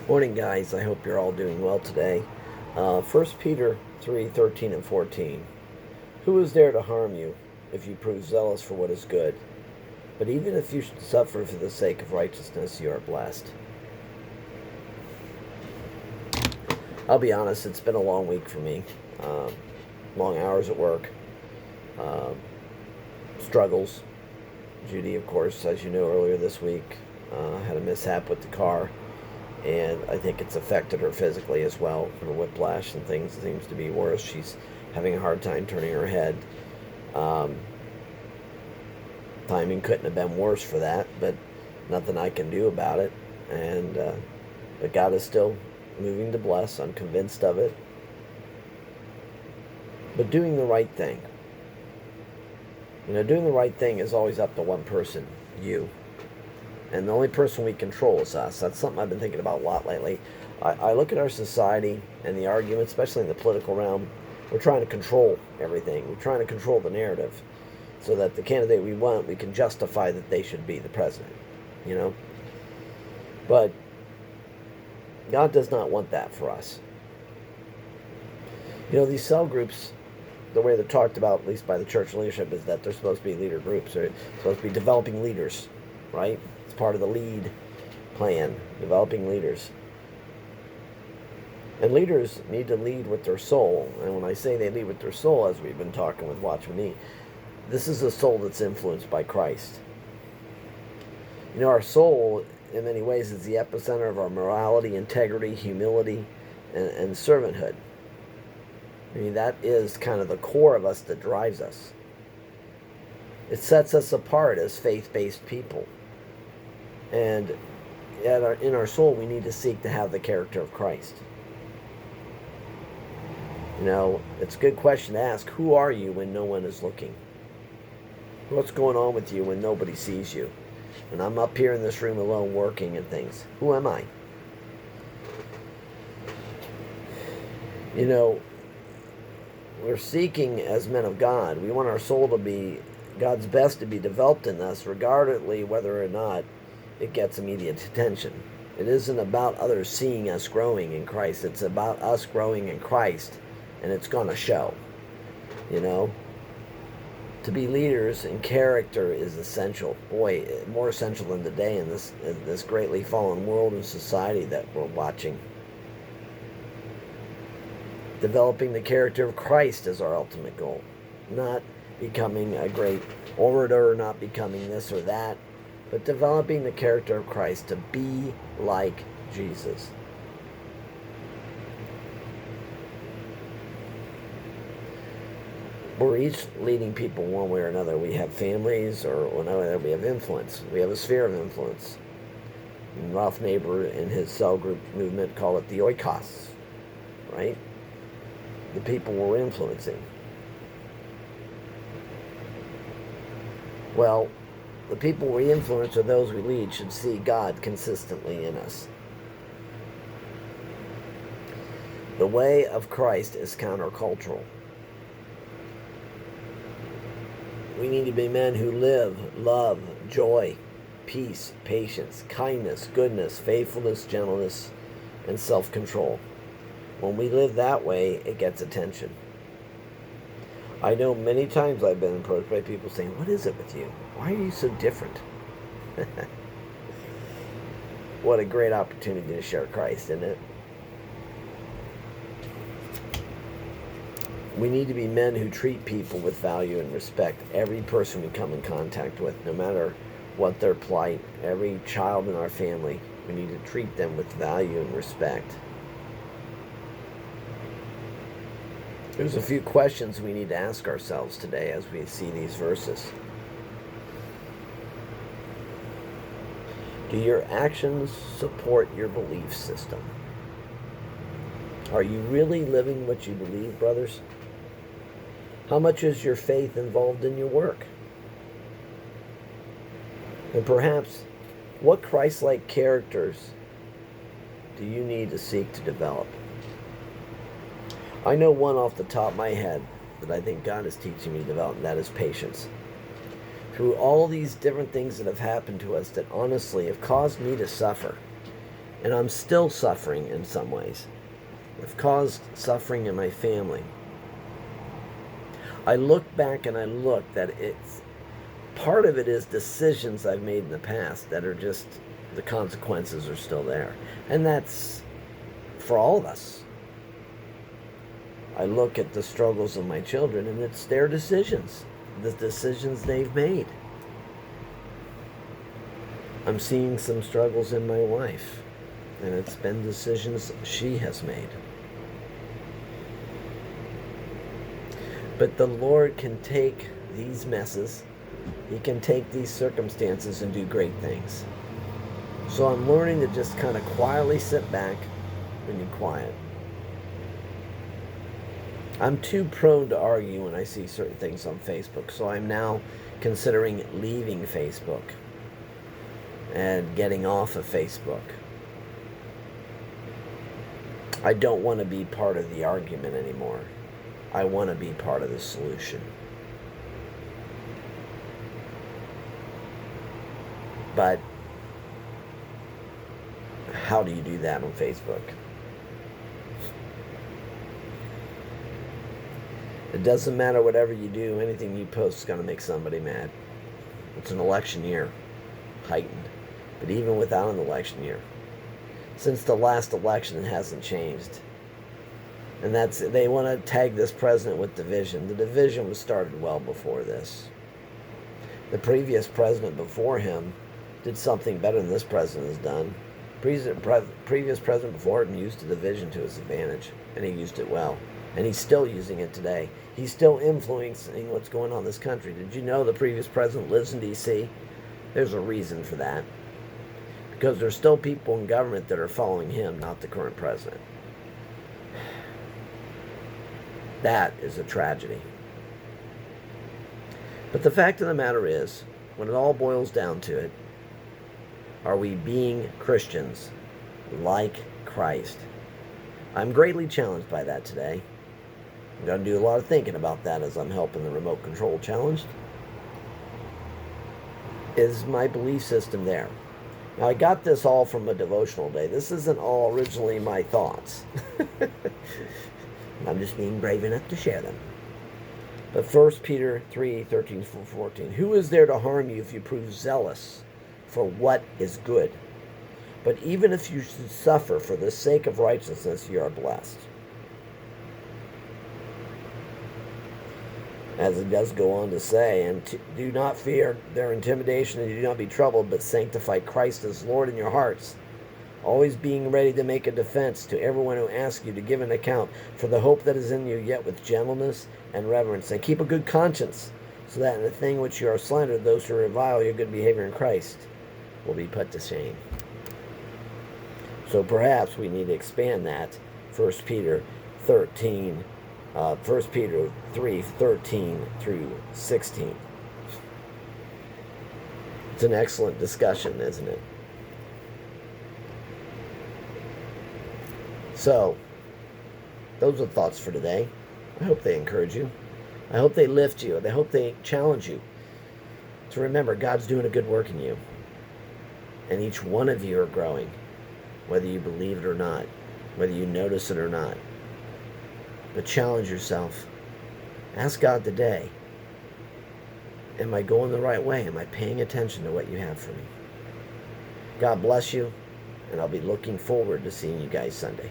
Morning, guys. I hope you're all doing well today. 1 Peter 3:13 and 14. Who is there to harm you if you prove zealous for what is good? But even if you should suffer for the sake of righteousness, you are blessed. I'll be honest, it's been a long week for me. Long hours at work, um, struggles. Judy, of course, as you know, earlier this week, had a mishap with the car, and I think it's affected her physically as well. Her whiplash and things seems to be worse. She's having a hard time turning her head. Um, Timing couldn't have been worse for that, but nothing I can do about it. And but God is still moving to bless. I'm convinced of it. But doing the right thing. Doing the right thing is always up to one person, you. And the only person we control is us. That's something I've been thinking about a lot lately. I look at our society and the arguments, especially in the political realm. We're trying to control everything. We're trying to control the narrative so that the candidate we want, we can justify that they should be the president, But God does not want that for us. These cell groups, the way they're talked about, at least by the church leadership, is that they're supposed to be leader groups. They're supposed to be developing leaders, right? It's part of the LEAD plan, developing leaders. And leaders need to lead with their soul. And when I say they lead with their soul, as we've been talking with Watchman Nee, this is a soul that's influenced by Christ. Our soul, in many ways, is the epicenter of our morality, integrity, humility, and servanthood. That is kind of the core of us that drives us. It sets us apart as faith-based people. And in our soul, we need to seek to have the character of Christ. It's a good question to ask. Who are you when no one is looking? What's going on with you when nobody sees you? And I'm up here in this room alone working and things. Who am I? We're seeking as men of God. We want our soul to be God's best to be developed in us, regardless whether or not it gets immediate attention. It isn't about others seeing us growing in Christ. It's about us growing in Christ, and it's going to show. To be leaders in character is essential. Boy, more essential than today in this greatly fallen world and society that we're watching. Developing the character of Christ is our ultimate goal. Not becoming a great orator, not becoming this or that, but developing the character of Christ to be like Jesus. We're each leading people one way or another. We have families, or whenever we have influence. We have a sphere of influence. And Ralph Naber in his cell group movement call it the oikos, right? The people we're influencing. Well, the people we influence or those we lead should see God consistently in us. The way of Christ is countercultural. We need to be men who live, love, joy, peace, patience, kindness, goodness, faithfulness, gentleness, and self-control. When we live that way, it gets attention. I know many times I've been approached by people saying, "What is it with you? Why are you so different?" What a great opportunity to share Christ, isn't it? We need to be men who treat people with value and respect. Every person we come in contact with, no matter what their plight, every child in our family, we need to treat them with value and respect. There's a few questions we need to ask ourselves today as we see these verses. Do your actions support your belief system? Are you really living what you believe, brothers? How much is your faith involved in your work? And perhaps, what Christ-like characters do you need to seek to develop? I know one off the top of my head that I think God is teaching me to develop, and that is patience. Through all these different things that have happened to us that honestly have caused me to suffer, And I'm still suffering in some ways. I've caused suffering in my family. I look back and I look that it's part of it is decisions I've made in the past that are just, the consequences are still there. And that's for all of us. I look at the struggles of my children and it's their decisions, the decisions they've made. I'm seeing some struggles in my wife, and it's been decisions she has made. But the Lord can take these messes, He can take these circumstances and do great things. So I'm learning to just kind of quietly sit back and be quiet. I'm too prone to argue when I see certain things on Facebook, so I'm now considering leaving Facebook and getting off of Facebook. I don't want to be part of the argument anymore. I want to be part of the solution. But how do you do that on Facebook? It doesn't matter whatever you do, anything you post is going to make somebody mad. It's an election year, heightened. But even without an election year, since the last election, it hasn't changed. And they want to tag this president with division. The division was started well before this. The previous president before him did something better than this president has done. Previous president before him used the division to his advantage, and he used it well. And he's still using it today. He's still influencing what's going on in this country. Did you know the previous president lives in D.C.? There's a reason for that. Because there's still people in government that are following him, not the current president. That is a tragedy. But the fact of the matter is, when it all boils down to it, are we being Christians like Christ? I'm greatly challenged by that today. I'm going to do a lot of thinking about that as I'm helping the remote control challenged. Is my belief system there? Now, I got this all from a devotional day. This isn't all originally my thoughts. I'm just being brave enough to share them. But 1 Peter 3:13-14. Who is there to harm you if you prove zealous for what is good? But even if you should suffer for the sake of righteousness, you are blessed. As it does go on to say, and do not fear their intimidation, and do not be troubled, but sanctify Christ as Lord in your hearts, always being ready to make a defense to everyone who asks you to give an account for the hope that is in you, yet with gentleness and reverence. And keep a good conscience, so that in the thing which you are slandered, those who revile your good behavior in Christ will be put to shame. So perhaps we need to expand that. 1 Peter 3:13-16. It's an excellent discussion, isn't it? So, those are thoughts for today. I hope they encourage you. I hope they lift you. I hope they challenge you to remember God's doing a good work in you. And each one of you are growing, whether you believe it or not, whether you notice it or not. But challenge yourself. Ask God today, am I going the right way? Am I paying attention to what you have for me? God bless you, and I'll be looking forward to seeing you guys Sunday.